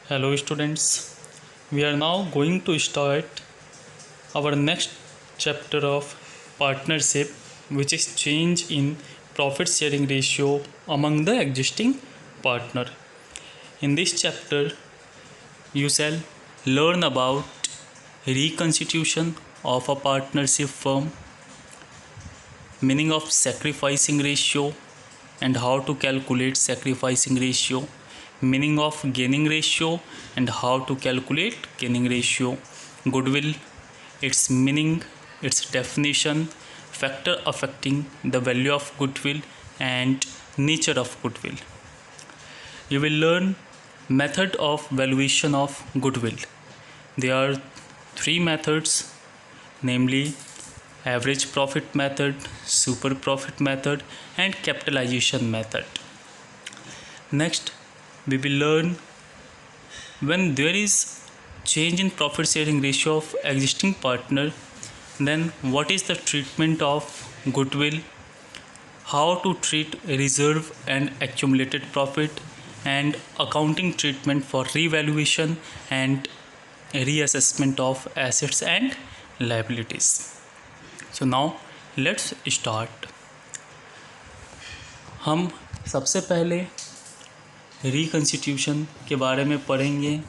Hello students, we are now going to start our next chapter of partnership, which is change in profit sharing ratio among the existing partner. In this chapter you shall learn about reconstitution of a partnership firm, meaning of sacrificing ratio and how to calculate sacrificing ratio, meaning of gaining ratio and how to calculate gaining ratio, goodwill, its meaning, its definition, factor affecting the value of goodwill and nature of goodwill. You will learn method of valuation of goodwill. There are three methods, namely average profit method, super profit method and capitalization method. Next, we will learn when there is change in profit sharing ratio of existing partner, then what is the treatment of goodwill, how to treat reserve and accumulated profit, and accounting treatment for revaluation and reassessment of assets and liabilities. So now let's start. हम सबसे पहले reconstitution के बारे में पढ़ेंगे,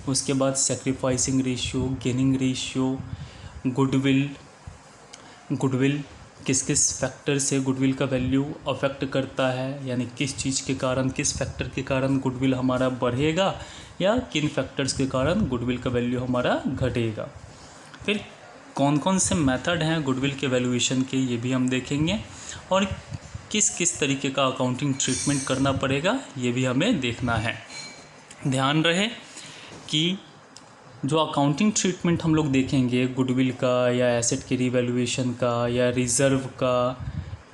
उसके बाद sacrificing ratio, gaining ratio, goodwill किस किस फैक्टर से गुडविल का वैल्यू अफेक्ट करता है, यानी किस चीज़ के कारण, किस फैक्टर के कारण गुडविल हमारा बढ़ेगा या किन फैक्टर्स के कारण गुडविल का वैल्यू हमारा घटेगा। फिर कौन कौन से मेथड हैं गुडविल के वैल्यूएशन के, ये भी हम देखेंगे, और किस किस तरीके का अकाउंटिंग ट्रीटमेंट करना पड़ेगा ये भी हमें देखना है। ध्यान रहे कि जो अकाउंटिंग ट्रीटमेंट हम लोग देखेंगे गुडविल का या एसेट के रिवैल्यूएशन का या रिज़र्व का,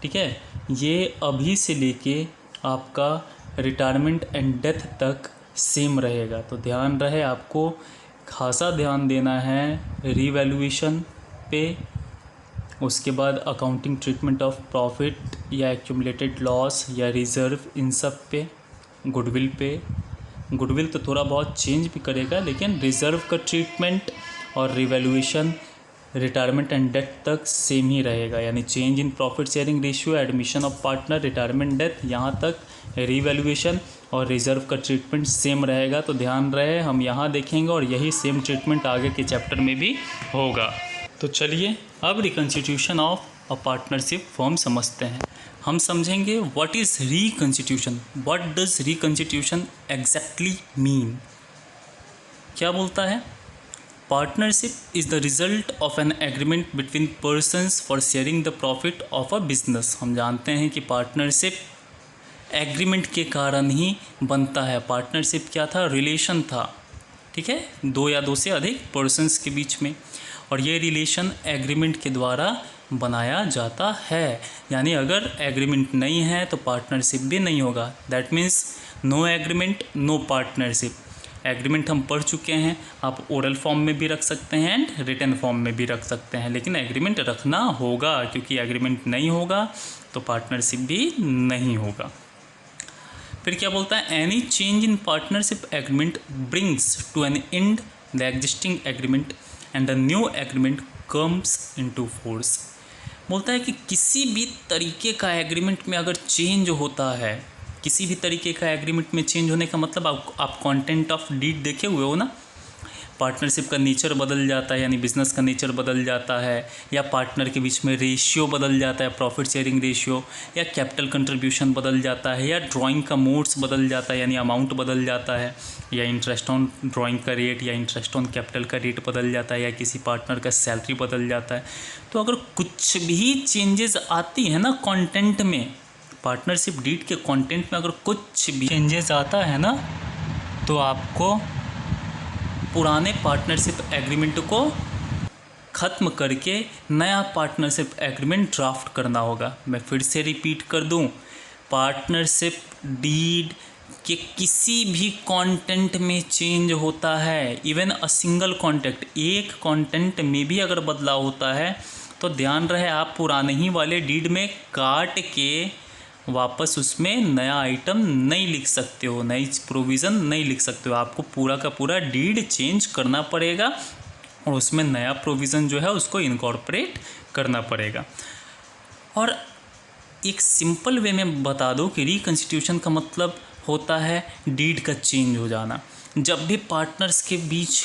ठीक है, ये अभी से लेके आपका रिटायरमेंट एंड डेथ तक सेम रहेगा। तो ध्यान रहे, आपको खासा ध्यान देना है रिवैल्यूएशन पे, उसके बाद अकाउंटिंग ट्रीटमेंट ऑफ प्रॉफिट या एक्यूमुलेटेड लॉस या रिज़र्व, इन सब पे, गुडविल पे। गुडविल तो थोड़ा बहुत चेंज भी करेगा, लेकिन रिज़र्व का ट्रीटमेंट और रिवैल्यूएशन रिटायरमेंट एंड डेथ तक सेम ही रहेगा, यानी change in profit sharing ratio, admission of partner, retirement, death, यहाँ तक रिवैल्यूएशन और रिज़र्व का ट्रीटमेंट सेम रहेगा। तो ध्यान रहे, हम यहाँ देखेंगे और यही सेम ट्रीटमेंट आगे के चैप्टर में भी होगा। तो चलिए अब reconstitution of a partnership form समझते हैं। हम समझेंगे what is reconstitution, what does reconstitution exactly mean. क्या बोलता है? Partnership is the result of an agreement between persons for sharing the profit of a business. हम जानते हैं कि पार्टनरशिप एग्रीमेंट के कारण ही बनता है। पार्टनरशिप क्या था? रिलेशन था, ठीक है, दो या दो से अधिक पर्सन्स के बीच में, और ये रिलेशन एग्रीमेंट के द्वारा बनाया जाता है। यानी अगर एग्रीमेंट नहीं है तो पार्टनरशिप भी नहीं होगा। That means no agreement no partnership. Agreement हम पढ़ चुके हैं, आप ओरल फॉर्म में भी रख सकते हैं एंड रिटन फॉर्म में भी रख सकते हैं, लेकिन एग्रीमेंट रखना होगा, क्योंकि एग्रीमेंट नहीं होगा तो पार्टनरशिप भी नहीं होगा। फिर क्या बोलता है? Any change in partnership agreement brings to an end the existing agreement and the new agreement comes into force. बोलता है कि किसी भी तरीके का एग्रीमेंट में अगर चेंज होता है, किसी भी तरीके का एग्रीमेंट में चेंज होने का मतलब आप कंटेंट ऑफ डीड देखे हुए हो ना, पार्टनरशिप का नेचर बदल जाता है, यानी बिजनेस का नेचर बदल जाता है, या पार्टनर के बीच में रेशियो बदल जाता है, प्रॉफिट शेयरिंग रेशियो, या कैपिटल कंट्रीब्यूशन बदल जाता है, या ड्राइंग का मोड्स बदल जाता है, यानी अमाउंट बदल जाता है, या इंटरेस्ट ऑन ड्राइंग का रेट या इंटरेस्ट ऑन कैपिटल का रेट बदल जाता है, या किसी पार्टनर का सैलरी बदल जाता है। तो अगर कुछ भी चेंजेस आती है ना कंटेंट में, पार्टनरशिप डीड के कंटेंट में अगर कुछ भी चेंजेस आता है ना, तो आपको पुराने पार्टनरशिप एग्रीमेंट को ख़त्म करके नया पार्टनरशिप एग्रीमेंट ड्राफ्ट करना होगा। मैं फिर से रिपीट कर दूं, पार्टनरशिप डीड के किसी भी कंटेंट में चेंज होता है, इवन अ सिंगल कॉन्टेक्ट, एक कंटेंट में भी अगर बदलाव होता है तो ध्यान रहे आप पुराने ही वाले डीड में काट के वापस उसमें नया आइटम नहीं लिख सकते हो, नई प्रोविज़न नहीं लिख सकते हो, आपको पूरा का पूरा डीड चेंज करना पड़ेगा और उसमें नया प्रोविज़न जो है उसको इनकॉर्पोरेट करना पड़ेगा। और एक सिंपल वे में बता दो कि रिकंस्टिट्यूशन का मतलब होता है डीड का चेंज हो जाना। जब भी पार्टनर्स के बीच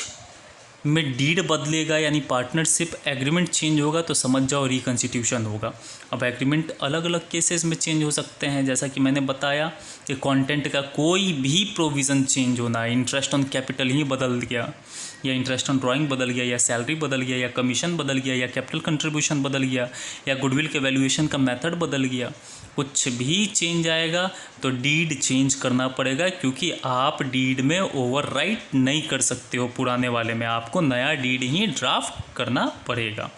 में डीड बदलेगा यानी पार्टनरशिप एग्रीमेंट चेंज होगा तो समझ जाओ रिकंस्टिट्यूशन होगा। अब एग्रीमेंट अलग अलग केसेस में चेंज हो सकते हैं, जैसा कि मैंने बताया कि कंटेंट का कोई भी प्रोविज़न चेंज होना है, इंटरेस्ट ऑन कैपिटल ही बदल गया या इंटरेस्ट ऑन ड्राइंग बदल गया या सैलरी बदल गया या कमीशन बदल गया या कैपिटल कंट्रीब्यूशन बदल गया या गुडविल के वैल्यूएशन का मेथड बदल गया, कुछ भी चेंज आएगा तो डीड चेंज करना पड़ेगा, क्योंकि आप डीड में ओवरराइट नहीं कर सकते हो पुराने वाले में, आपको नया डीड ही ड्राफ्ट करना पड़ेगा।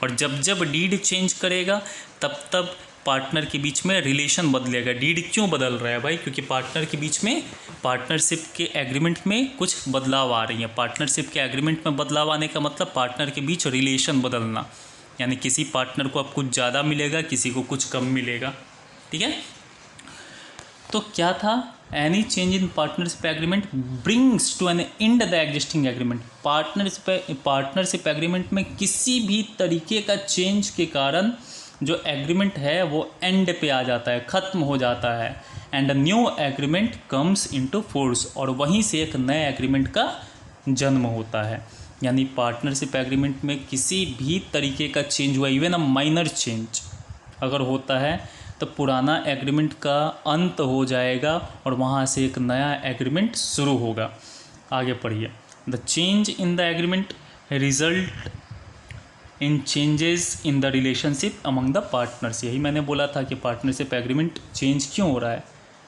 और जब जब डीड चेंज करेगा तब तब पार्टनर के बीच में रिलेशन बदलेगा। डीड क्यों बदल रहा है भाई? क्योंकि पार्टनर के बीच में पार्टनरशिप के एग्रीमेंट में कुछ बदलाव आ रही है। पार्टनरशिप के एग्रीमेंट में बदलाव आने का मतलब पार्टनर के बीच रिलेशन बदलना, यानी किसी पार्टनर को अब कुछ ज़्यादा मिलेगा, किसी को कुछ कम मिलेगा। ठीक है, तो क्या था? Any change in partnership agreement brings to an end the existing agreement. Partnership agreement में किसी भी तरीके का चेंज के कारण जो एग्रीमेंट है वो एंड पे आ जाता है, ख़त्म हो जाता है, and new agreement comes into force, और वहीं से एक नए एग्रीमेंट का जन्म होता है। यानी पार्टनरशिप एग्रीमेंट में किसी भी तरीके का चेंज हुआ, इवन अ माइनर चेंज अगर होता है तो पुराना एग्रीमेंट का अंत हो जाएगा और वहाँ से एक नया एग्रीमेंट शुरू होगा। आगे पढ़िए। The change in the agreement result in changes in the relationship among the partners. यही मैंने बोला था कि पार्टनरशिप एग्रीमेंट चेंज क्यों हो रहा है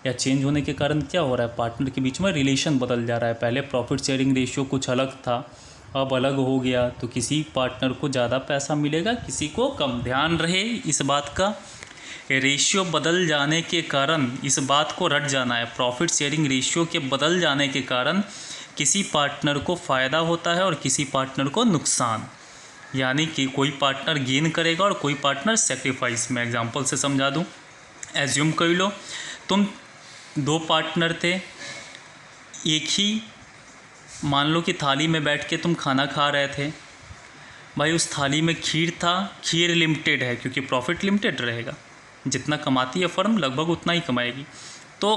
या चेंज होने के कारण क्या हो रहा है। पार्टनर के बीच में रिलेशन बदल जा रहा है। पहले प्रॉफिट शेयरिंग रेशियो कुछ अलग था, अब अलग हो गया, तो किसी पार्टनर को ज़्यादा पैसा मिलेगा, किसी को कम। ध्यान रहे इस बात का, रेशियो बदल जाने के कारण इस बात को रट जाना है। प्रॉफिट शेयरिंग रेशियो के बदल जाने के कारण किसी पार्टनर को फ़ायदा होता है और किसी पार्टनर को नुकसान, यानी कि कोई पार्टनर गेन करेगा और कोई पार्टनर सेक्रीफाइस। मैं एग्जांपल से समझा दूं। एज्यूम कर लो तुम दो पार्टनर थे, एक ही मान लो कि थाली में बैठ के तुम खाना खा रहे थे। भाई उस थाली में खीर था, खीर लिमिटेड है क्योंकि प्रॉफिट लिमिटेड रहेगा, जितना कमाती है फर्म लगभग उतना ही कमाएगी। तो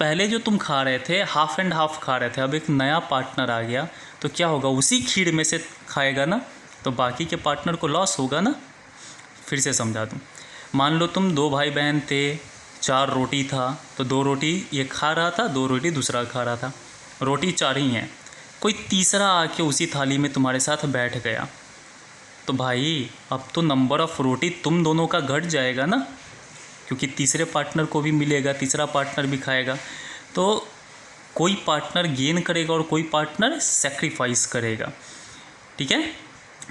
पहले जो तुम खा रहे थे हाफ एंड हाफ खा रहे थे, अब एक नया पार्टनर आ गया तो क्या होगा, उसी खीर में से खाएगा ना, तो बाकी के पार्टनर को लॉस होगा ना। फिर से समझा दूँ। मान लो तुम दो भाई बहन थे, 4 रोटी था, तो 2 रोटी ये खा रहा था, 2 रोटी दूसरा खा रहा था, रोटी 4 ही हैं। कोई तीसरा आके उसी थाली में तुम्हारे साथ बैठ गया, तो भाई अब तो नंबर ऑफ़ रोटी तुम दोनों का घट जाएगा ना, क्योंकि तीसरे पार्टनर को भी मिलेगा, तीसरा पार्टनर भी खाएगा। तो कोई पार्टनर गेन करेगा और कोई पार्टनर सेक्रीफाइस करेगा। ठीक है,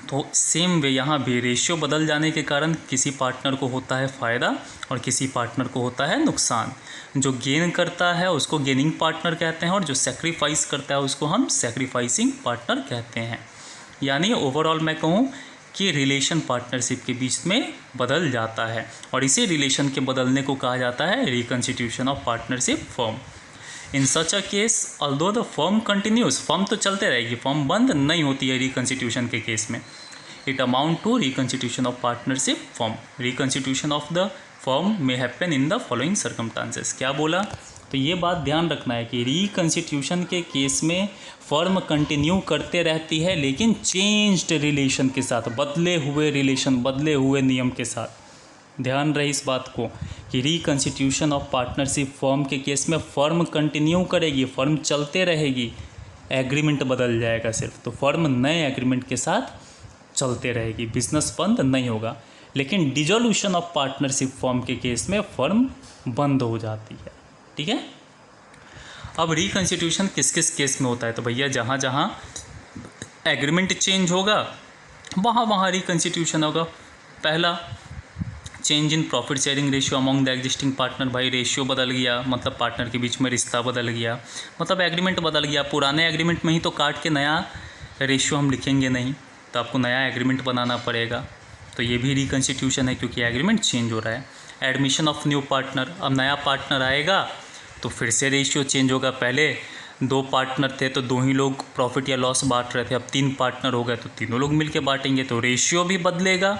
तो सेम वे यहाँ भी रेशियो बदल जाने के कारण किसी पार्टनर को होता है फ़ायदा और किसी पार्टनर को होता है नुकसान। जो गेन करता है उसको गेनिंग पार्टनर कहते हैं और जो सेक्रीफाइस करता है उसको हम सेक्रीफाइसिंग पार्टनर कहते हैं। यानी ओवरऑल मैं कहूँ कि रिलेशन पार्टनरशिप के बीच में बदल जाता है और इसी रिलेशन के बदलने को कहा जाता है reconstitution of partnership firm. In such a case although the firm continues, firm तो चलते रहेगी, फर्म बंद नहीं होती है रिकंस्टिट्यूशन के केस में। It amount to reconstitution of partnership firm. Reconstitution of the firm may happen in the following circumstances. क्या बोला? तो ये बात ध्यान रखना है कि रिकंस्टिट्यूशन के केस में फर्म कंटिन्यू करते रहती है लेकिन चेंज्ड रिलेशन के साथ, बदले हुए रिलेशन, बदले हुए नियम के साथ। ध्यान रहे इस बात को कि रिकंस्टिट्यूशन ऑफ पार्टनरशिप फर्म के केस में फर्म कंटिन्यू करेगी, फर्म चलते रहेगी, एग्रीमेंट बदल जाएगा सिर्फ, तो फर्म नए एग्रीमेंट के साथ चलते रहेगी, बिजनेस बंद नहीं होगा। लेकिन डिसोल्यूशन ऑफ पार्टनरशिप फर्म के केस में फर्म बंद हो जाती है। ठीक है, अब रिकंस्टिट्यूशन किस किस केस में होता है? तो भैया जहाँ जहाँ एग्रीमेंट चेंज होगा वहाँ वहाँ रिकंस्टिट्यूशन होगा। पहला, change in profit sharing ratio among the existing partner. भाई रेशियो बदल गया, मतलब पार्टनर के बीच में रिश्ता बदल गया, मतलब एग्रीमेंट बदल गया। पुराने एग्रीमेंट में ही तो काट के नया रेशियो हम लिखेंगे नहीं, तो आपको नया एग्रीमेंट बनाना पड़ेगा, तो ये भी रिकंस्टिट्यूशन है क्योंकि एग्रीमेंट चेंज हो रहा है। एडमिशन ऑफ न्यू पार्टनर, अब नया पार्टनर आएगा तो फिर से रेशियो चेंज होगा। पहले 2 पार्टनर थे तो 2 ही लोग प्रॉफिट या लॉस बांट रहे थे, अब 3 पार्टनर हो गए तो तीनों लोग मिलके बांटेंगे, तो रेशियो भी बदलेगा।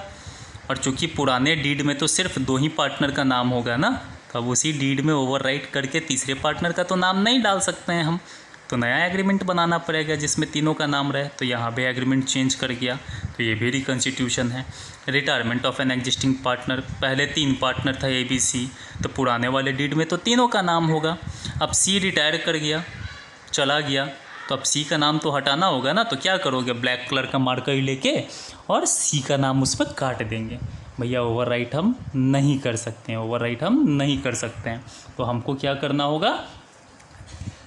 और चूंकि पुराने डीड में तो सिर्फ 2 ही पार्टनर का नाम होगा ना, तो अब उसी डीड में ओवरराइट करके तीसरे पार्टनर का तो नाम नहीं डाल सकते हैं हम, तो नया एग्रीमेंट बनाना पड़ेगा जिसमें तीनों का नाम रहे। तो यहाँ भी एग्रीमेंट चेंज कर गया, तो ये भी रिकॉन्स्टिट्यूशन है। Retirement of an existing partner, पहले 3 पार्टनर था ABC, तो पुराने वाले डीड में तो तीनों का नाम होगा। अब C रिटायर कर गया, चला गया, तो अब C का नाम तो हटाना होगा ना, तो क्या करोगे, ब्लैक कलर का मार्कर लेके और C का नाम उस पर काट देंगे। भैया ओवरराइट हम नहीं कर सकते हैं, ओवरराइट हम नहीं कर सकते हैं, तो हमको क्या करना होगा,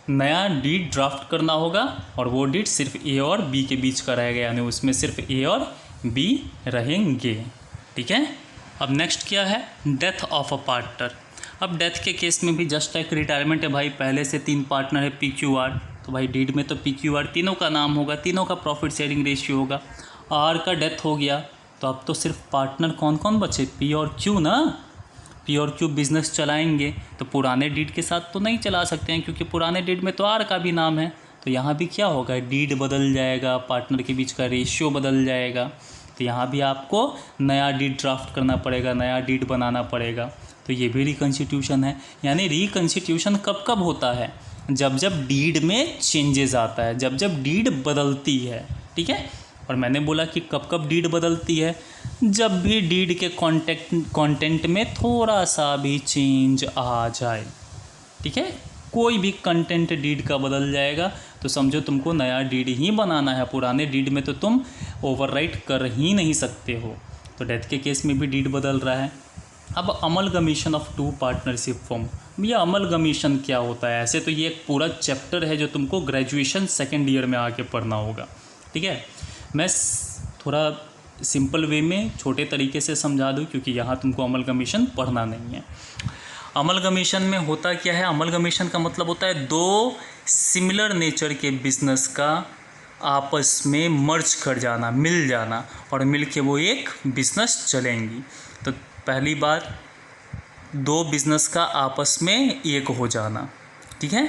नया डीड ड्राफ्ट करना होगा, और वो डीड सिर्फ A और B के बीच का रहेगा, यानी उसमें सिर्फ A और B रहेंगे। ठीक है। अब नेक्स्ट क्या है, डेथ ऑफ अ पार्टनर। अब डेथ के केस में भी जस्ट एक रिटायरमेंट है भाई, पहले से 3 पार्टनर है PQR, तो भाई डीड में तो PQR तीनों का नाम होगा, तीनों का प्रॉफिट शेयरिंग रेशियो होगा। R का डेथ हो गया तो अब तो सिर्फ पार्टनर कौन कौन बचे, P और Q ना, P और Q बिजनेस चलाएंगे, तो पुराने डीड के साथ तो नहीं चला सकते हैं क्योंकि पुराने डीड में तो R का भी नाम है। तो यहाँ भी क्या होगा, डीड बदल जाएगा, पार्टनर के बीच का रेशियो बदल जाएगा, तो यहाँ भी आपको नया डीड ड्राफ्ट करना पड़ेगा, नया डीड बनाना पड़ेगा। तो ये भी रिकॉन्स्टिट्यूशन है। यानी रिकॉन्स्टिट्यूशन कब कब होता है, जब जब डीड में चेंजेस आता है, जब जब डीड बदलती है। ठीक है। और मैंने बोला कि कब कब डीड बदलती है, जब भी डीड के कंटेंट में थोड़ा सा भी चेंज आ जाए। ठीक है। कोई भी कंटेंट डीड का बदल जाएगा तो समझो तुमको नया डीड ही बनाना है, पुराने डीड में तो तुम ओवरराइट कर ही नहीं सकते हो। तो डेथ के केस में भी डीड बदल रहा है। अब अमलगमेशन ऑफ 2 पार्टनरशिप फॉर्म, ये अमलगमेशन क्या होता है, ऐसे तो ये एक पूरा चैप्टर है जो तुमको ग्रेजुएशन 2nd ईयर में आके पढ़ना होगा। ठीक है। मैं थोड़ा सिंपल वे में छोटे तरीके से समझा दूं क्योंकि यहाँ तुमको अमलगमेशन पढ़ना नहीं है। अमलगमेशन में होता क्या है, अमलगमेशन का मतलब होता है 2 सिमिलर नेचर के बिजनेस का आपस में मर्ज कर जाना, मिल जाना, और मिल के वो एक बिजनेस चलेंगी। तो पहली बात, 2 बिजनेस का आपस में एक हो जाना। ठीक है।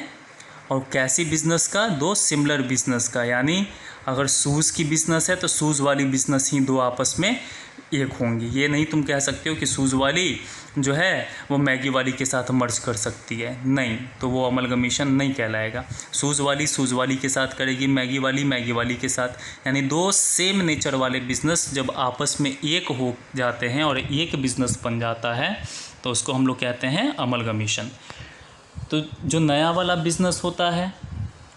और कैसी बिजनेस का, 2 सिमिलर बिजनेस का, यानी अगर शूज़ की बिज़नेस है तो शूज़ वाली बिज़नेस ही 2 आपस में एक होंगी। ये नहीं तुम कह सकते हो कि शूज़ वाली जो है वो मैगी वाली के साथ मर्ज कर सकती है, नहीं, तो वो अमलगमेशन नहीं कहलाएगा। शूज़ वाली के साथ करेगी, मैगी वाली के साथ, यानी 2 सेम नेचर वाले बिज़नेस जब आपस में एक हो जाते हैं और एक बिज़नेस बन जाता है तो उसको हम लोग कहते हैं अमलगमेशन। तो जो नया वाला बिज़नेस होता है,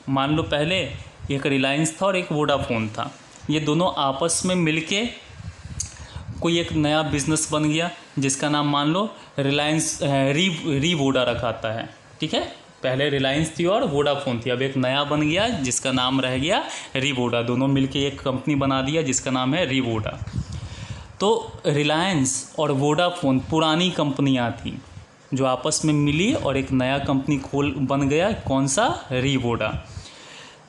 मान लो पहले एक रिलायंस था और एक वोडाफोन था, ये दोनों आपस में मिलके कोई एक नया बिज़नेस बन गया जिसका नाम मान लो रिलायंस रीवोडा रखाता है। ठीक है। पहले रिलायंस थी और वोडाफोन थी, अब एक नया बन गया जिसका नाम रह गया रीवोडा, दोनों मिलके एक कंपनी बना दिया जिसका नाम है रीवोडा। तो रिलायंस और वोडाफोन पुरानी कंपनियां थी जो आपस में मिली और एक नया कंपनी बन गया, कौन सा, रीवोडा।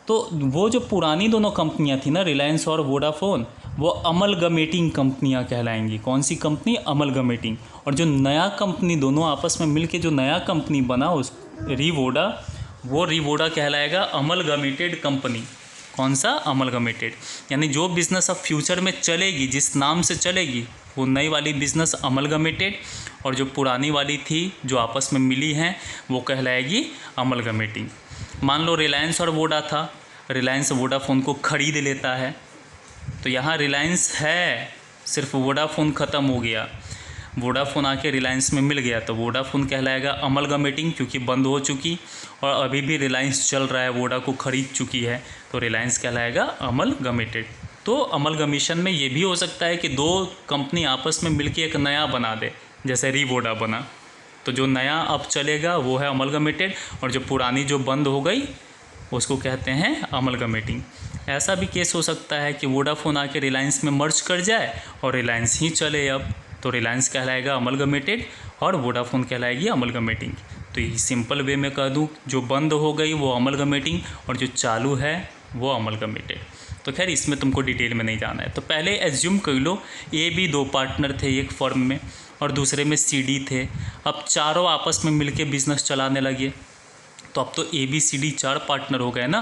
तो वो जो पुरानी दोनों कंपनियां थी ना, रिलायंस और वोडाफोन, वो अमलगमेटिंग कंपनियां कहलाएंगी। कौन सी कंपनी, अमलगमेटिंग। और जो नया कंपनी दोनों आपस में मिलके जो नया कंपनी बना उस रीवोडा, वो रीवोडा कहलाएगा अमलगमेटेड कंपनी। कौन सा, अमलगमेटेड। यानी जो बिज़नेस अब फ्यूचर में चलेगी, जिस नाम से चलेगी, वो नई वाली बिज़नेस अमलगमेटेड, और जो पुरानी वाली थी जो आपस में मिली हैं वो कहलाएगी अमलगमेटिंग। मान लो रिलायंस और वोडा था, रिलायंस वोडाफोन को खरीद लेता है, तो यहाँ रिलायंस है, सिर्फ वोडाफोन ख़त्म हो गया, वोडाफोन आके रिलायंस में मिल गया, तो वोडाफोन कहलाएगा अमलगमेटिंग क्योंकि बंद हो चुकी, और अभी भी रिलायंस चल रहा है, वोडा को खरीद चुकी है, तो रिलायंस कहलाएगा अमलगमेटेड। तो अमलगमेशन में ये भी हो सकता है कि 2 कंपनी आपस में मिलके एक नया बना दे, जैसे रीवोडा बना, तो जो नया अब चलेगा वो है अमलगमेटेड, और जो पुरानी जो बंद हो गई उसको कहते हैं अमलगमेटिंग। ऐसा भी केस हो सकता है कि वोडाफोन आके रिलायंस में मर्ज कर जाए और रिलायंस ही चले अब, तो रिलायंस कहलाएगा अमलगमेटेड और वोडाफोन कहलाएगी अमलगमेटिंग। तो ये सिंपल वे में कह दूँ, जो बंद हो गई वो अमलगमेटिंग और जो चालू है वो अमलगमेटेड। तो खैर इसमें तुमको डिटेल में नहीं जाना है। तो पहले एज्यूम कर लो A, B 2 पार्टनर थे एक फर्म में, और दूसरे में CD थे। अब चारों आपस में मिलके बिजनेस चलाने लगे, तो अब तो ABCD 4 पार्टनर हो गए ना।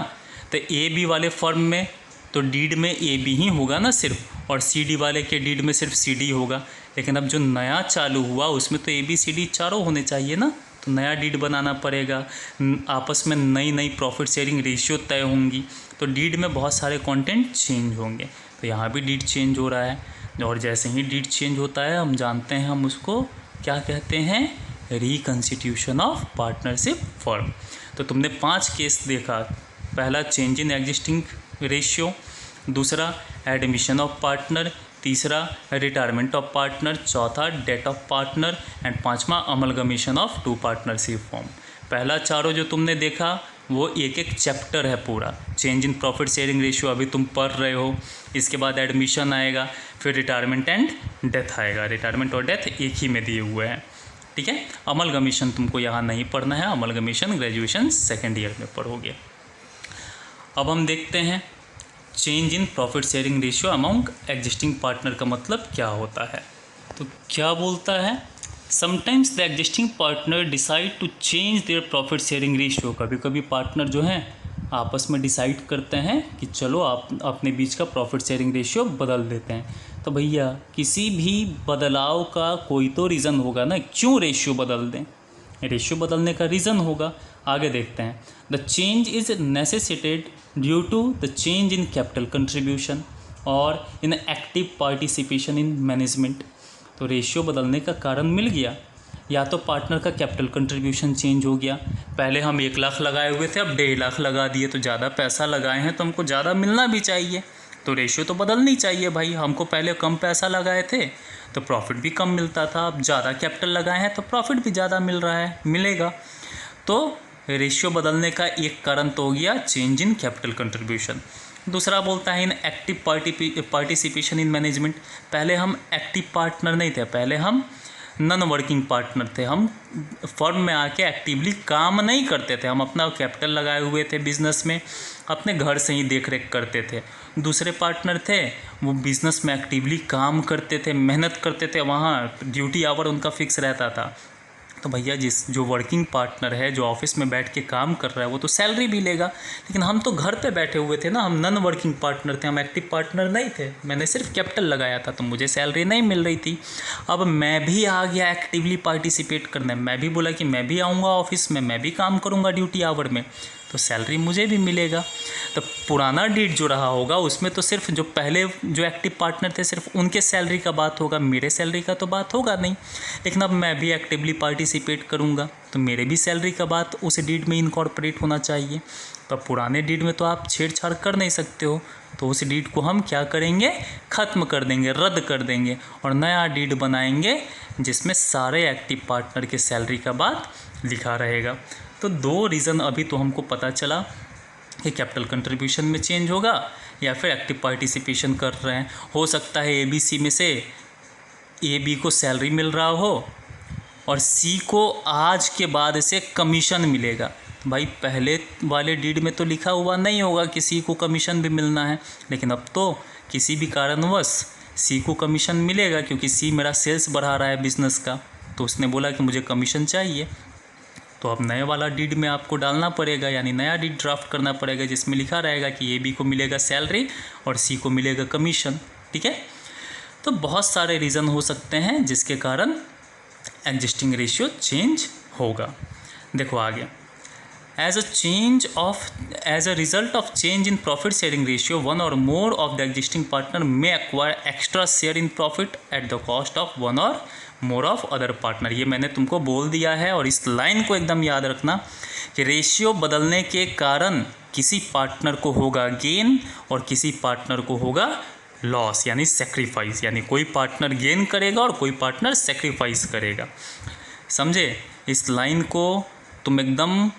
तो AB वाले फर्म में तो डीड में AB ही होगा ना सिर्फ, और CD वाले के डीड में सिर्फ CD होगा। लेकिन अब जो नया चालू हुआ उसमें तो ABCD चारों होने चाहिए ना, तो नया डीड बनाना पड़ेगा। आपस में नई नई प्रॉफिट शेयरिंग रेशियो तय होंगी, तो डीड में बहुत सारे कंटेंट चेंज होंगे। तो यहाँ भी डीड चेंज हो रहा है, और जैसे ही डीड चेंज होता है हम जानते हैं हम उसको क्या कहते हैं, रिकंस्टिट्यूशन ऑफ पार्टनरशिप फर्म। तो तुमने 5 केस देखा। पहला चेंज इन एग्जिस्टिंग रेशियो, दूसरा एडमिशन ऑफ पार्टनर, तीसरा रिटायरमेंट ऑफ पार्टनर, चौथा डेथ ऑफ पार्टनर, एंड पांचवा अमलगमेशन ऑफ 2 पार्टनरशिप फॉर्म। पहला चारों जो तुमने देखा वो एक एक चैप्टर है पूरा। Change in profit sharing ratio अभी तुम पढ़ रहे हो, इसके बाद एडमिशन आएगा, फिर रिटायरमेंट एंड डेथ आएगा। रिटायरमेंट और डेथ एक ही में दिए हुए हैं, ठीक है। अमलगमेशन तुमको यहाँ नहीं पढ़ना है, अमलगमेशन ग्रेजुएशन सेकेंड ईयर में पढ़ोगे। अब हम देखते हैं change in profit sharing ratio among existing partner का मतलब क्या होता है। तो क्या बोलता है, sometimes the existing partner decide to change their profit sharing ratio. कभी कभी पार्टनर जो हैं आपस में डिसाइड करते हैं कि चलो आप अपने बीच का प्रॉफिट शेयरिंग रेशियो बदल देते हैं। तो भैया किसी भी बदलाव का कोई तो रीज़न होगा ना, क्यों रेशियो बदल दें, रेशियो बदलने का रीज़न होगा। आगे देखते हैं, the change is necessitated due to the change in capital contribution और in active participation in management. तो रेशियो बदलने का कारण मिल गया, या तो पार्टनर का कैपिटल कंट्रीब्यूशन चेंज हो गया, पहले हम 1 लाख लगाए हुए थे अब 1.5 लाख लगा दिए, तो ज़्यादा पैसा लगाए हैं तो हमको ज़्यादा मिलना भी चाहिए, तो रेशियो तो बदलनी चाहिए भाई। हमको पहले कम पैसा लगाए थे तो प्रॉफिट भी कम मिलता था, अब ज़्यादा कैपिटल लगाए हैं तो प्रॉफिट भी ज़्यादा मिल रहा है, मिलेगा। तो रेशियो बदलने का एक कारण तो हो गया चेंज इन कैपिटल कंट्रीब्यूशन। दूसरा बोलता है इन एक्टिव पार्टिसिपेशन इन मैनेजमेंट। पहले हम एक्टिव पार्टनर नहीं थे, पहले हम नॉन वर्किंग पार्टनर थे, हम फर्म में आके एक्टिवली काम नहीं करते थे, हम अपना कैपिटल लगाए हुए थे बिजनेस में, अपने घर से ही देख रेख करते थे। दूसरे पार्टनर थे वो बिज़नेस में एक्टिवली काम करते थे, मेहनत करते थे, वहाँ ड्यूटी आवर उनका फिक्स रहता था। तो भैया जो वर्किंग पार्टनर है, जो ऑफिस में बैठ के काम कर रहा है, वो तो सैलरी भी लेगा, लेकिन हम तो घर पे बैठे हुए थे ना, हम नॉन वर्किंग पार्टनर थे, हम एक्टिव पार्टनर नहीं थे, मैंने सिर्फ कैपिटल लगाया था तो मुझे सैलरी नहीं मिल रही थी। अब मैं भी आ गया एक्टिवली पार्टिसिपेट करने, मैं भी बोला कि मैं भी आऊँगा ऑफिस में, मैं भी काम करूँगा ड्यूटी आवर में, तो सैलरी मुझे भी मिलेगा। तो पुराना डीड जो रहा होगा उसमें तो सिर्फ जो पहले जो एक्टिव पार्टनर थे सिर्फ उनके सैलरी का बात होगा, मेरे सैलरी का तो बात होगा नहीं। लेकिन अब मैं भी एक्टिवली पार्टिसिपेट करूंगा तो मेरे भी सैलरी का बात उस डीड में इनकॉर्पोरेट होना चाहिए। तो पुराने डीड में तो आप छेड़छाड़ कर नहीं सकते हो, तो उस डीड को हम क्या करेंगे, ख़त्म कर देंगे, रद्द कर देंगे और नया डीड बनाएंगे जिसमें सारे एक्टिव पार्टनर के सैलरी का बात लिखा रहेगा। तो 2 रीज़न अभी तो हमको पता चला कि कैपिटल कंट्रीब्यूशन में चेंज होगा या फिर एक्टिव पार्टिसिपेशन कर रहे हैं। हो सकता है ABC में से AB को सैलरी मिल रहा हो और C को आज के बाद से कमीशन मिलेगा। भाई पहले वाले डीड में तो लिखा हुआ नहीं होगा कि C को कमीशन भी मिलना है, लेकिन अब तो किसी भी कारणवश C को कमीशन मिलेगा क्योंकि C मेरा सेल्स बढ़ा रहा है बिज़नेस का, तो उसने बोला कि मुझे कमीशन चाहिए। तो अब नए वाला डीड में आपको डालना पड़ेगा, यानी नया डीड ड्राफ्ट करना पड़ेगा जिसमें लिखा रहेगा कि AB को मिलेगा सैलरी और C को मिलेगा कमीशन, ठीक है। तो बहुत सारे रीज़न हो सकते हैं जिसके कारण एग्जिस्टिंग रेशियो चेंज होगा। देखो आगे, as a result of change in profit sharing ratio one or more of the existing partner may acquire extra share in profit at the cost of one or more of other partner. ये मैंने तुमको बोल दिया है और इस line को एकदम याद रखना कि रेशियो बदलने के कारण किसी पार्टनर को होगा गेन और किसी पार्टनर को होगा लॉस, यानी सेक्रीफाइस, यानी कोई पार्टनर गेन करेगा और कोई पार्टनर सेक्रीफाइस करेगा। समझे? इस लाइन को तुम एकदम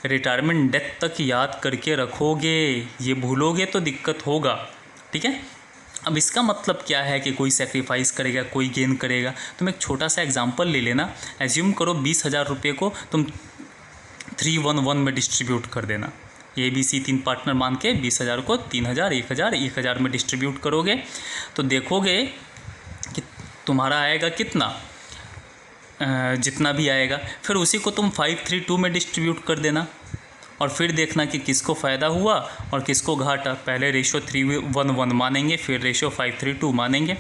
रिटायरमेंट डेथ तक याद करके रखोगे, ये भूलोगे तो दिक्कत होगा, ठीक है। अब इसका मतलब क्या है कि कोई सेक्रीफाइस करेगा, कोई गेन करेगा। तुम एक छोटा सा एग्जांपल ले लेना, एज्यूम करो 20,000 रुपये को तुम 311 में डिस्ट्रीब्यूट कर देना। ABC 3 पार्टनर मान के 20,000 को 3,000, 1,000, 1,000 में डिस्ट्रीब्यूट करोगे तो देखोगे कि तुम्हारा आएगा कितना, जितना भी आएगा, फिर उसी को तुम 5-3-2 में डिस्ट्रीब्यूट कर देना और फिर देखना कि किसको फ़ायदा हुआ और किसको घाटा। पहले रेशो 3:1 मानेंगे, फिर रेशो 5:3 मानेंगे,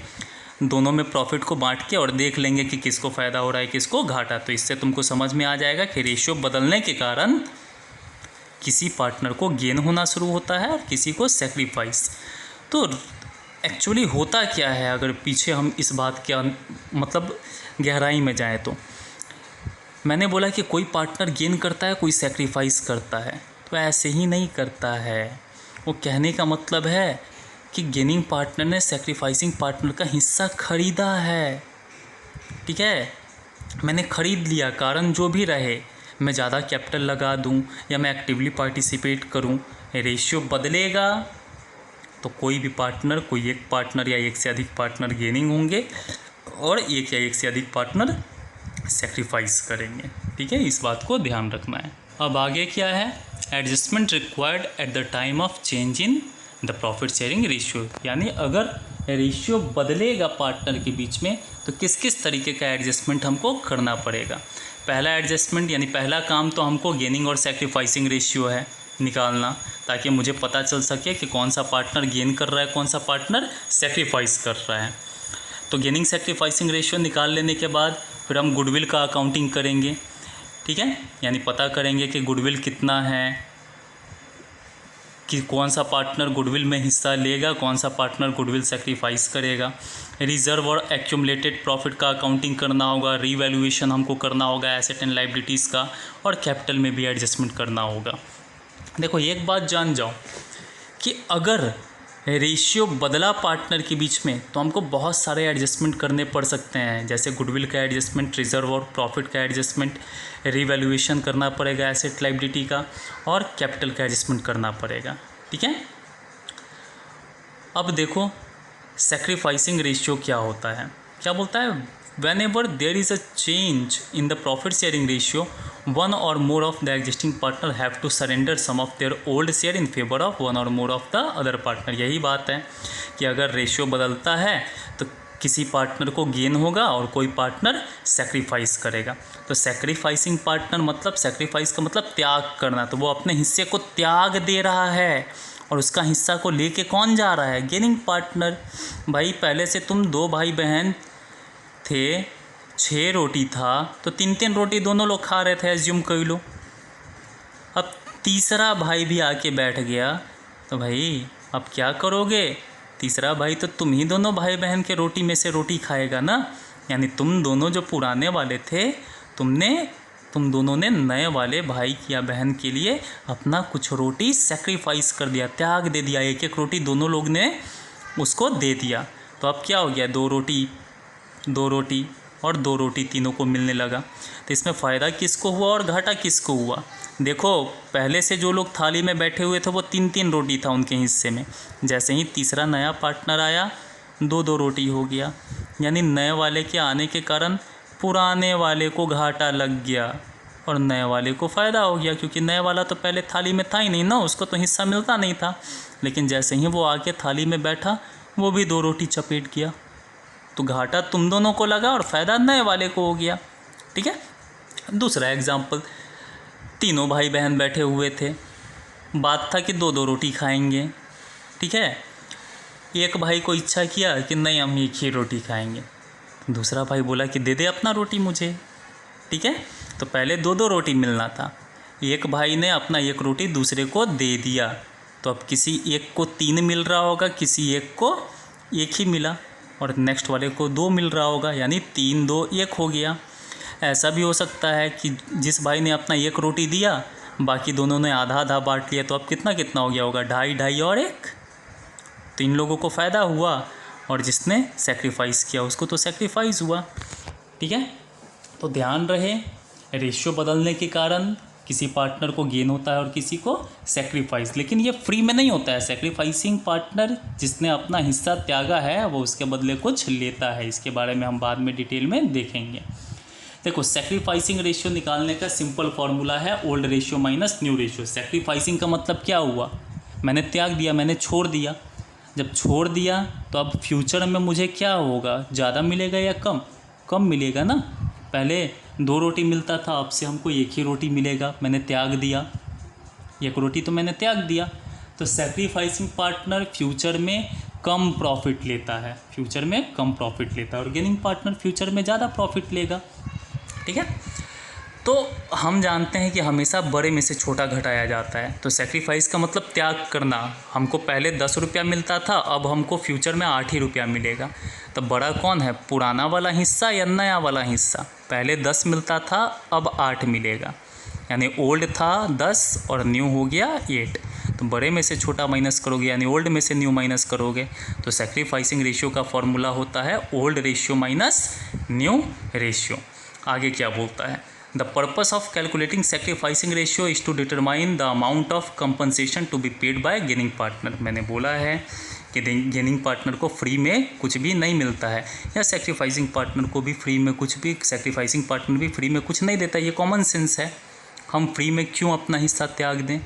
दोनों में प्रॉफिट को बांट के और देख लेंगे कि किसको फ़ायदा हो रहा है किसको घाटा। तो इससे तुमको समझ में आ जाएगा कि रेशो बदलने के कारण किसी पार्टनर को गेन होना शुरू होता है और किसी को सेक्रीफाइस। तो एक्चुअली होता क्या है, अगर पीछे हम इस बात के मतलब गहराई में जाएं तो मैंने बोला कि कोई पार्टनर गेन करता है, कोई सेक्रीफाइस करता है। तो ऐसे ही नहीं करता है। वो कहने का मतलब है कि गेनिंग पार्टनर ने सेक्रीफाइसिंग पार्टनर का हिस्सा खरीदा है। ठीक है, मैंने ख़रीद लिया, कारण जो भी रहे, मैं ज़्यादा कैपिटल लगा दूं या मैं एक्टिवली पार्टिसिपेट करूं, रेशियो बदलेगा तो कोई भी पार्टनर, कोई एक पार्टनर या एक से अधिक पार्टनर गेनिंग होंगे और एक या एक से अधिक पार्टनर सेक्रीफाइस करेंगे। ठीक है, इस बात को ध्यान रखना है। अब आगे क्या है, adjustment required at the time of change in the profit sharing ratio. यानी अगर रेशियो बदलेगा पार्टनर के बीच में तो किस किस तरीके का एडजस्टमेंट हमको करना पड़ेगा। पहला एडजस्टमेंट यानी पहला काम तो हमको गेनिंग और सेक्रीफाइसिंग रेशियो है निकालना, ताकि मुझे पता चल सके कि कौन सा पार्टनर गेन कर रहा है, कौन सा पार्टनर सेक्रीफाइस कर रहा है। तो गेनिंग सेक्रीफाइसिंग रेशियो निकाल लेने के बाद फिर हम गुडविल का अकाउंटिंग करेंगे। ठीक है, यानी पता करेंगे कि गुडविल कितना है, कि कौन सा पार्टनर गुडविल में हिस्सा लेगा, कौन सा पार्टनर गुडविल सेक्रीफाइस करेगा। रिजर्व और एक्यूमुलेटेड प्रॉफिट का अकाउंटिंग करना होगा, रीवैल्यूएशन हमको करना होगा एसेट एंड लायबिलिटीज़ का, और कैपिटल में भी एडजस्टमेंट करना होगा। देखो एक बात जान जाओ कि अगर रेशियो बदला पार्टनर के बीच में तो हमको बहुत सारे एडजस्टमेंट करने पड़ सकते हैं, जैसे गुडविल का एडजस्टमेंट, रिजर्व और प्रॉफिट का एडजस्टमेंट, रीवैल्यूएशन करना पड़ेगा एसेट लायबिलिटी का, और कैपिटल का एडजस्टमेंट करना पड़ेगा। ठीक है, अब देखो सेक्रीफाइसिंग रेशियो क्या होता है, क्या बोलता है, whenever there is a change in the profit sharing ratio, one or more of the existing partner have to surrender some of their old share in favor of one or more of the other partner। यही बात है कि अगर ratio बदलता है तो किसी partner को गेन होगा और कोई पार्टनर सेक्रीफाइस करेगा। तो सेक्रीफाइसिंग पार्टनर मतलब, सेक्रीफाइस का मतलब त्याग करना, तो वो अपने हिस्से को त्याग दे रहा है और उसका हिस्सा को लेके कौन जा रहा है, गेनिंग पार्टनर। भाई पहले से तुम 2 भाई बहन थे, 6 रोटी था तो 3-3 रोटी दोनों लोग खा रहे थे, एज्यूम कर लो। अब तीसरा भाई भी आके बैठ गया तो भाई अब क्या करोगे, तीसरा भाई तो तुम ही दोनों भाई बहन के रोटी में से रोटी खाएगा ना। यानी तुम दोनों जो पुराने वाले थे, तुम दोनों ने नए वाले भाई या बहन के लिए अपना कुछ रोटी सेक्रीफाइस कर दिया, त्याग दे दिया, एक एक रोटी दोनों लोग ने उसको दे दिया। तो अब क्या हो गया, 2 रोटी और 2 रोटी तीनों को मिलने लगा। तो इसमें फ़ायदा किसको हुआ और घाटा किसको हुआ। देखो पहले से जो लोग थाली में बैठे हुए थे वो 3-3 रोटी था उनके हिस्से में, जैसे ही तीसरा नया पार्टनर आया 2-2 रोटी हो गया। यानी नए वाले के आने के कारण पुराने वाले को घाटा लग गया और नए वाले को फ़ायदा हो गया, क्योंकि नए वाला तो पहले थाली में था ही नहीं ना, उसको तो हिस्सा मिलता नहीं था। लेकिन जैसे ही वो आके थाली में बैठा वो भी 2 रोटी चपेट गया, तो घाटा तुम दोनों को लगा और फ़ायदा नए वाले को हो गया। ठीक है, दूसरा एग्जाम्पल, तीनों भाई बहन बैठे हुए थे, बात था कि 2-2 रोटी खाएंगे। ठीक है, एक भाई को इच्छा किया कि नहीं हम एक ही रोटी खाएंगे, दूसरा भाई बोला कि दे दे अपना रोटी मुझे। ठीक है, तो पहले 2-2 रोटी मिलना था, एक भाई ने अपना एक रोटी दूसरे को दे दिया, तो अब किसी एक को 3 मिल रहा होगा, किसी एक को 1 ही मिला और नेक्स्ट वाले को 2 मिल रहा होगा, यानी 3-2-1 हो गया। ऐसा भी हो सकता है कि जिस भाई ने अपना 1 रोटी दिया बाकी दोनों ने आधा आधा बांट लिया, तो अब कितना कितना हो गया होगा, 2.5 और 1, तो इन लोगों को फ़ायदा हुआ और जिसने सेक्रीफाइस किया उसको तो सेक्रीफाइस हुआ। ठीक है, तो ध्यान रहे रेशियो बदलने के कारण किसी पार्टनर को गेन होता है और किसी को सेक्रीफाइस, लेकिन ये फ्री में नहीं होता है। सेक्रीफाइसिंग पार्टनर जिसने अपना हिस्सा त्यागा है वो उसके बदले कुछ लेता है, इसके बारे में हम बाद में डिटेल में देखेंगे। देखो सेक्रीफाइसिंग रेशियो निकालने का सिंपल फार्मूला है old ratio minus new ratio. Sacrificing का मतलब क्या हुआ, मैंने त्याग दिया, मैंने छोड़ दिया। जब छोड़ दिया तो अब फ्यूचर में मुझे क्या होगा, ज़्यादा मिलेगा या कम, कम मिलेगा ना, पहले 2 रोटी मिलता था, अब से हमको 1 ही रोटी मिलेगा, मैंने त्याग दिया, 1 रोटी तो मैंने त्याग दिया। तो सैक्रिफाइसिंग पार्टनर फ्यूचर में कम प्रॉफिट लेता है, फ्यूचर में कम प्रॉफिट लेता है, और गेनिंग पार्टनर फ्यूचर में ज़्यादा प्रॉफिट लेगा। ठीक है, तो हम जानते हैं कि हमेशा बड़े में से छोटा घटाया जाता है। तो सैक्रिफाइस का मतलब त्याग करना। हमको पहले 10 रुपया मिलता था, अब हमको फ्यूचर में 8 ही रुपया मिलेगा। तो बड़ा कौन है, पुराना वाला हिस्सा या नया वाला हिस्सा? पहले 10 मिलता था, अब 8 मिलेगा, यानी ओल्ड था 10 और न्यू हो गया 8। तो बड़े में से छोटा माइनस करोगे यानी ओल्ड में से न्यू माइनस करोगे। तो सैक्रिफाइसिंग रेशियो का फॉर्मूला होता है old ratio minus new ratio. आगे क्या बोलता है, the purpose of calculating sacrificing ratio is to determine the amount of compensation to be paid by gaining partner. मैंने बोला है कि गेनिंग पार्टनर को फ्री में कुछ भी नहीं मिलता है, या सैक्रिफाइसिंग पार्टनर को भी फ्री में कुछ भी, सैक्रिफाइसिंग पार्टनर भी फ्री में कुछ नहीं देता। ये कॉमन सेंस है, हम फ्री में क्यों अपना हिस्सा त्याग दें।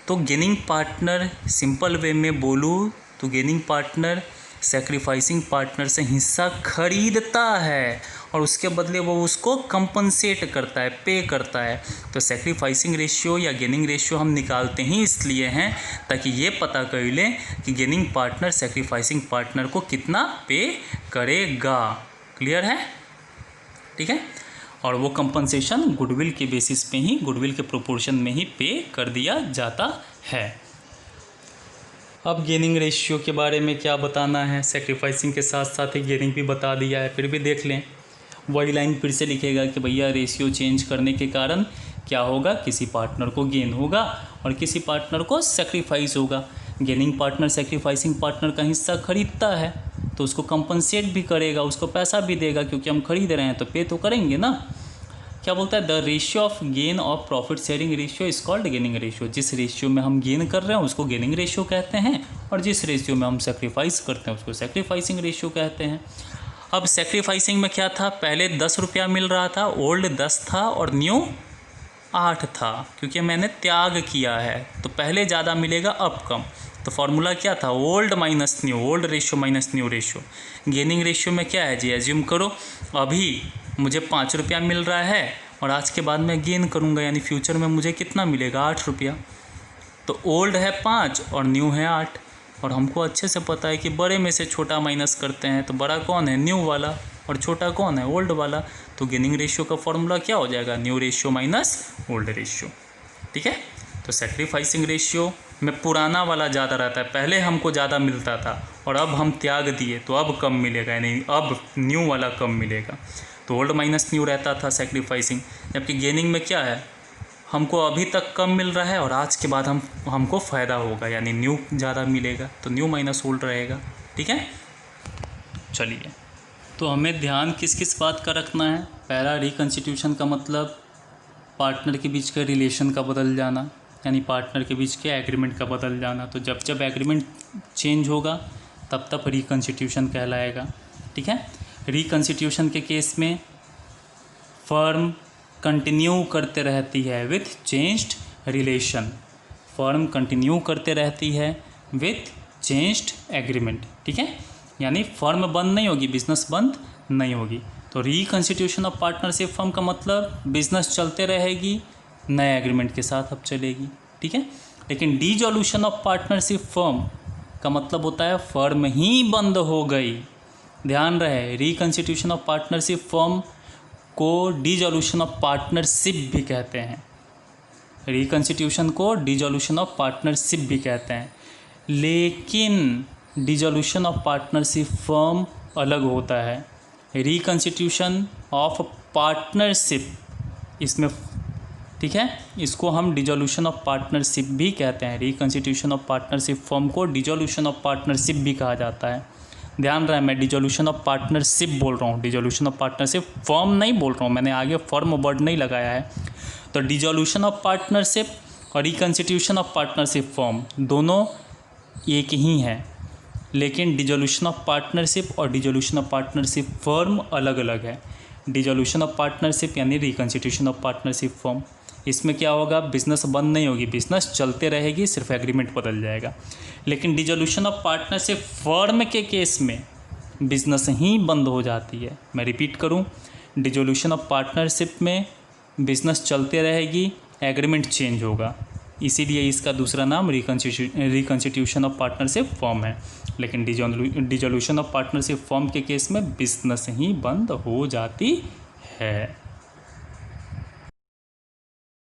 तो गेनिंग पार्टनर, सिंपल वे में बोलूँ तो गेनिंग पार्टनर सैक्रिफाइसिंग पार्टनर से हिस्सा खरीदता है और उसके बदले वो उसको कंपनसेट करता है, पे करता है। तो सैक्रिफाइसिंग रेशियो या गेनिंग रेशियो हम निकालते ही इसलिए हैं ताकि ये पता कर लें कि गेनिंग पार्टनर सैक्रिफाइसिंग पार्टनर को कितना पे करेगा। क्लियर है? ठीक है, और वो कंपनसेशन गुडविल के बेसिस पे ही, गुडविल के प्रोपोर्शन में ही पे कर दिया जाता है। अब गेनिंग रेशियो के बारे में क्या बताना है, सैक्रिफाइसिंग के साथ साथ ही गेनिंग भी बता दिया है, फिर भी देख लें। वही लाइन फिर से लिखेगा कि भैया रेशियो चेंज करने के कारण क्या होगा, किसी पार्टनर को गेन होगा और किसी पार्टनर को सैक्रिफाइस होगा। गेनिंग पार्टनर सैक्रिफाइसिंग पार्टनर का हिस्सा खरीदता है तो उसको कंपनसेट भी करेगा, उसको पैसा भी देगा, क्योंकि हम खरीद रहे हैं तो पे तो करेंगे ना। क्या बोलता है, the ratio of gain of profit sharing ratio is called gaining ratio. जिस रेशियो में हम गेन कर रहे हैं उसको गेनिंग रेशियो कहते हैं, और जिस रेशियो में हम सैक्रिफाइस करते हैं उसको सैक्रिफाइसिंग रेशियो कहते हैं। अब सैक्रिफाइसिंग में क्या था, पहले 10 रुपया मिल रहा था, ओल्ड 10 था और न्यू 8 था, क्योंकि मैंने त्याग किया है तो पहले ज़्यादा मिलेगा अब कम। तो फॉर्मूला क्या था, old minus new, old ratio minus new ratio. Gaining ratio में क्या है जी, एज्यूम करो अभी मुझे 5 रुपया मिल रहा है और आज के बाद मैं गेन करूँगा, यानी फ्यूचर में मुझे कितना मिलेगा, 8 रुपया। तो ओल्ड है 5 और न्यू है 8, और हमको अच्छे से पता है कि बड़े में से छोटा माइनस करते हैं तो बड़ा कौन है, न्यू वाला, और छोटा कौन है, ओल्ड वाला। तो गेनिंग रेशियो का फॉर्मूला क्या हो जाएगा, new ratio minus old ratio. ठीक है, तो सैक्रिफाइसिंग रेशियो में पुराना वाला ज़्यादा रहता है, पहले हमको ज़्यादा मिलता था और अब हम त्याग दिए तो अब कम मिलेगा, यानी अब न्यू वाला कम मिलेगा। तो ओल्ड माइनस न्यू रहता था सैक्रिफाइसिंग, जबकि गेनिंग में क्या है, हमको अभी तक कम मिल रहा है और आज के बाद हमको फ़ायदा होगा, यानी न्यू ज़्यादा मिलेगा, तो न्यू माइनस ओल्ड रहेगा। ठीक है, चलिए, तो हमें ध्यान किस किस बात का रखना है। पहला, रिकन्स्टिट्यूशन का मतलब पार्टनर के बीच के रिलेशन का बदल जाना, यानी पार्टनर के बीच के एग्रीमेंट का बदल जाना। तो जब जब एग्रीमेंट चेंज होगा तब तब रिकन्स्टिट्यूशन कहलाएगा। ठीक है, रिकन्स्टिट्यूशन के केस में फर्म कंटिन्यू करते रहती है with changed relation, firm continue करते रहती है विथ चेंज्ड एग्रीमेंट। ठीक है, यानी फर्म बंद नहीं होगी, बिजनेस बंद नहीं होगी। तो रिकन्स्टिट्यूशन ऑफ पार्टनरशिप फर्म का मतलब बिजनेस चलते रहेगी, नए एग्रीमेंट के साथ अब चलेगी। ठीक है, लेकिन डिसॉल्यूशन ऑफ पार्टनरशिप फर्म का मतलब होता है फर्म ही बंद हो गई। ध्यान रहे, रिकन्स्टिट्यूशन ऑफ पार्टनरशिप फर्म को डिसॉल्यूशन ऑफ पार्टनरशिप भी कहते हैं, रिकन्स्टिट्यूशन को डिसॉल्यूशन ऑफ पार्टनरशिप भी कहते हैं, लेकिन डिसॉल्यूशन ऑफ पार्टनरशिप फर्म अलग होता है। रिकन्स्टिट्यूशन ऑफ पार्टनरशिप इसमें, ठीक है, इसको हम डिसॉल्यूशन ऑफ पार्टनरशिप भी कहते हैं। रिकन्स्टिट्यूशन ऑफ पार्टनरशिप फर्म को डिसॉल्यूशन ऑफ पार्टनरशिप भी कहा जाता है। ध्यान रहे, मैं डिसॉल्यूशन ऑफ पार्टनरशिप बोल रहा हूँ, डिसॉल्यूशन ऑफ पार्टनरशिप फर्म नहीं बोल रहा हूँ, मैंने आगे फर्म वर्ड नहीं लगाया है। तो डिसॉल्यूशन ऑफ पार्टनरशिप और रिकन्स्टिट्यूशन ऑफ पार्टनरशिप फर्म दोनों एक ही हैं, लेकिन डिसॉल्यूशन ऑफ पार्टनरशिप और डिसॉल्यूशन ऑफ पार्टनरशिप फर्म अलग अलग है। डिसॉल्यूशन ऑफ पार्टनरशिप यानी रिकन्स्टिट्यूशन ऑफ पार्टनरशिप फर्म, इसमें क्या होगा, बिजनेस बंद नहीं होगी, बिजनेस चलते रहेगी, सिर्फ एग्रीमेंट बदल जाएगा। लेकिन डिसॉल्यूशन ऑफ पार्टनरशिप फर्म के केस में बिजनेस ही बंद हो जाती है। मैं रिपीट करूं, डिसोल्यूशन ऑफ पार्टनरशिप में बिजनेस चलते रहेगी, एग्रीमेंट चेंज होगा, इसीलिए इसका दूसरा नाम रिकॉन्स्टिट्यूशन ऑफ पार्टनरशिप फॉर्म है। लेकिन डिसोल्यूशन ऑफ पार्टनरशिप फॉर्म के केस में बिजनेस ही बंद हो जाती है।